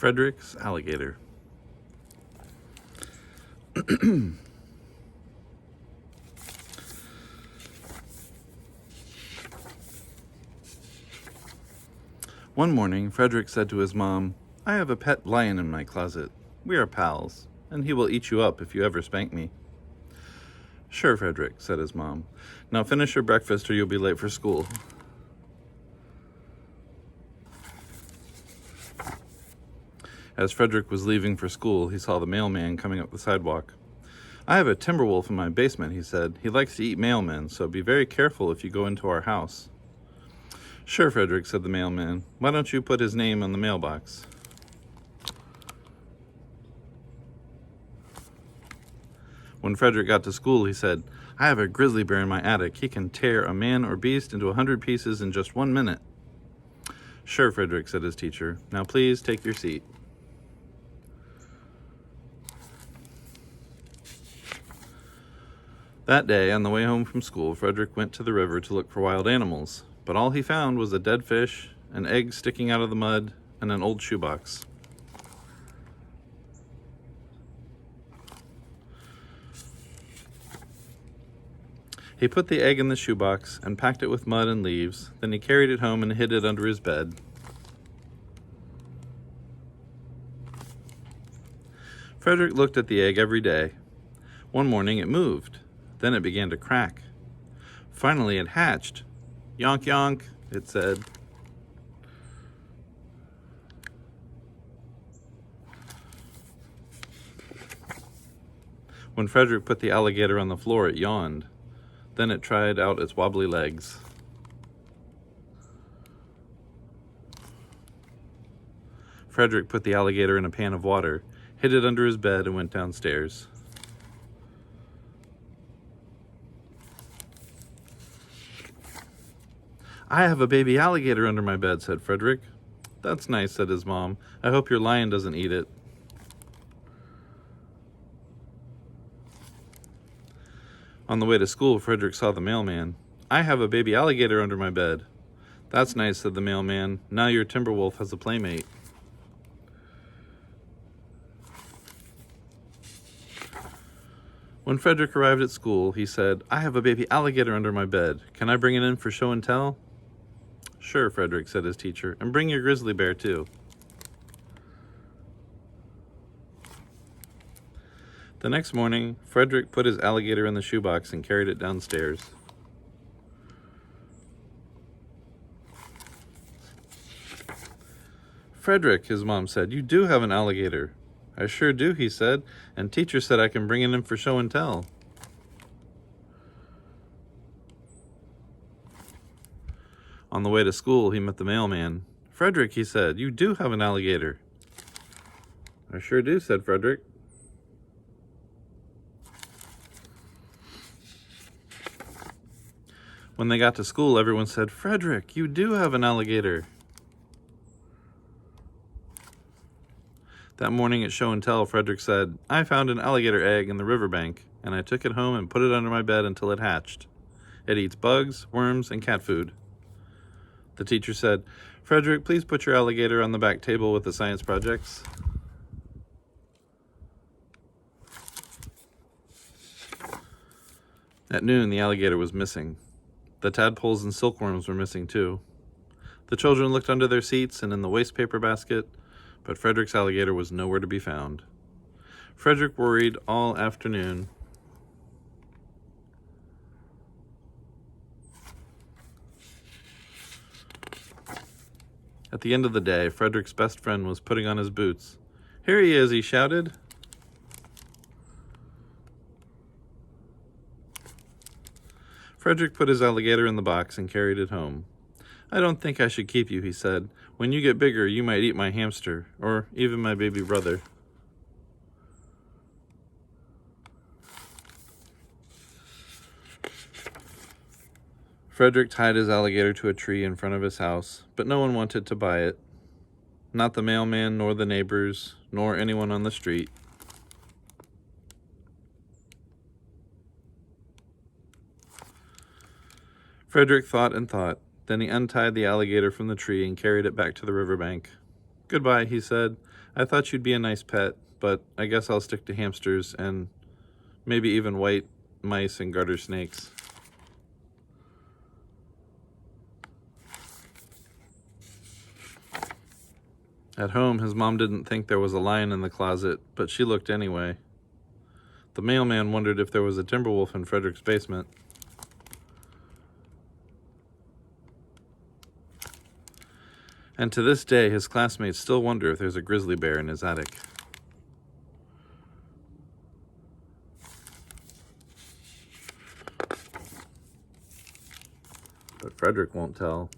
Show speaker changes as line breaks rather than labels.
Frederick's Alligator. One morning, Frederick said to his mom, "I have a pet lion in my closet. We are pals, and he will eat you up if you ever spank me." "Sure, Frederick," said his mom. "Now finish your breakfast or you'll be late for school." As Frederick was leaving for school, he saw the mailman coming up the sidewalk. "I have a timber wolf in my basement," he said. "He likes to eat mailmen, so be very careful if you go into our house." "Sure, Frederick," said the mailman. "Why don't you put his name on the mailbox?" When Frederick got to school, he said, "I have a grizzly bear in my attic. He can tear a man or beast into 100 pieces in just 1 minute." "Sure, Frederick," said his teacher. "Now please take your seat." That day, on the way home from school, Frederick went to the river to look for wild animals, but all he found was a dead fish, an egg sticking out of the mud, and an old shoebox. He put the egg in the shoebox and packed it with mud and leaves. Then he carried it home and hid it under his bed. Frederick looked at the egg every day. One morning it moved. Then it began to crack. Finally it hatched. "Yonk, yonk," it said. When Frederick put the alligator on the floor, it yawned. Then it tried out its wobbly legs. Frederick put the alligator in a pan of water, hid it under his bed, and went downstairs. "I have a baby alligator under my bed," said Frederick. "That's nice," said his mom. "I hope your lion doesn't eat it." On the way to school, Frederick saw the mailman. "I have a baby alligator under my bed." "That's nice," said the mailman. "Now your timber wolf has a playmate." When Frederick arrived at school, he said, "I have a baby alligator under my bed. Can I bring it in for show and tell?" "Sure, Frederick," said his teacher, "and bring your grizzly bear too." The next morning, Frederick put his alligator in the shoebox and carried it downstairs. "Frederick," his mom said, "you do have an alligator." "I sure do," he said, "and teacher said I can bring it in for show and tell." On the way to school, he met the mailman. "Frederick," he said, "you do have an alligator." "I sure do," said Frederick. When they got to school, everyone said, "Frederick, you do have an alligator." That morning at show and tell, Frederick said, "I found an alligator egg in the riverbank, and I took it home and put it under my bed until it hatched. It eats bugs, worms, and cat food." The teacher said, "Frederick, please put your alligator on the back table with the science projects." At noon, the alligator was missing. The tadpoles and silkworms were missing too. The children looked under their seats and in the waste paper basket, but Frederick's alligator was nowhere to be found. Frederick worried all afternoon. At the end of the day, Frederick's best friend was putting on his boots. "Here he is," he shouted. Frederick put his alligator in the box and carried it home. "I don't think I should keep you," he said. "When you get bigger, you might eat my hamster, or even my baby brother." Frederick tied his alligator to a tree in front of his house, but no one wanted to buy it. Not the mailman, nor the neighbors, nor anyone on the street. Frederick thought and thought. Then he untied the alligator from the tree and carried it back to the riverbank. Goodbye, he said. I thought you'd be a nice pet, but I guess I'll stick to hamsters and maybe even white mice and garter snakes. At home, his mom didn't think there was a lion in the closet, but she looked anyway. The mailman wondered if there was a timber wolf in Frederick's basement. And to this day, his classmates still wonder if there's a grizzly bear in his attic. But Frederick won't tell.